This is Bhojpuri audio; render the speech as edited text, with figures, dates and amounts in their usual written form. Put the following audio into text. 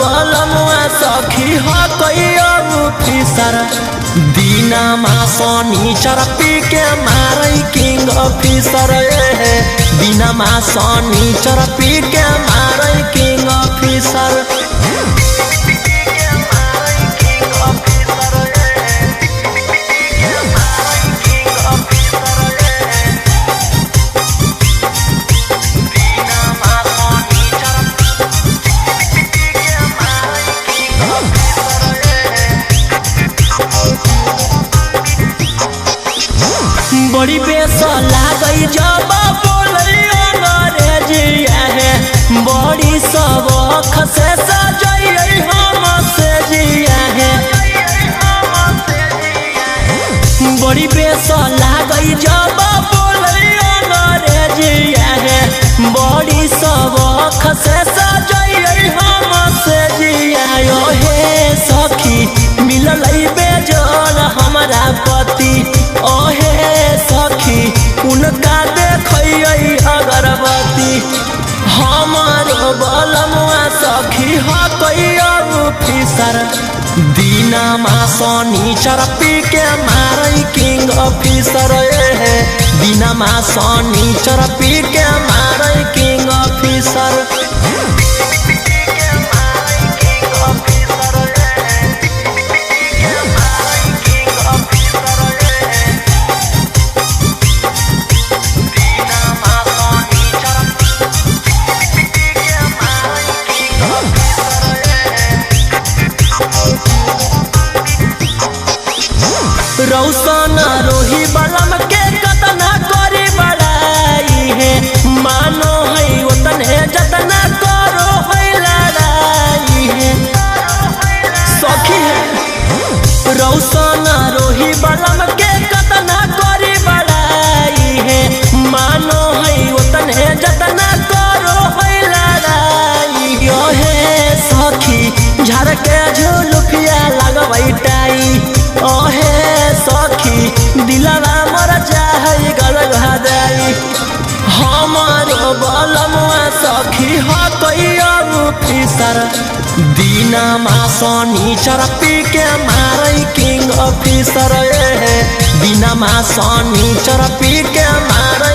बलमुआ सखी ह कहियो फिसर दिनमा शनिचर पी के मारै किंग फिसर दिनमा शनिचर पी के मारै किंग फिसर बड़ी बेस लागई जब बोलै अंग्रेजिया है बड़ी सबक से सजई हम से जिया है बड़ी बेस लागई जब बोलै अंग्रेजिया है बड़ी सबक से सजई हम से जिया हे सखी मिलल बेजोर हमरा पति ओहे सखी उनका देखिए अगरबत्ती हमार बलमुआ सखी ह कहियो फिसर दिनमा शनिचर पी के मारै किंग फिसर दिनमा शनिचर पी के मारै किंग फिसर रौशन रोही बलम के कतना करी बड़ाई है मानो है उतने जतना करो है लड़ाई है सखी है रौशन रोही बलम के कतना करी बड़ाई है मानो है उतने जतना करो है लड़ाई हे सखी झर के झुलुफिया लगवै टाई ओहे सखी दिलवा मर जाई गलगदाई हमार बलमुआ सखी ह कहियो फिसर दिनमा शनिचर पी के मारै किंग फिसर दिनमा शनिचर पी के मारै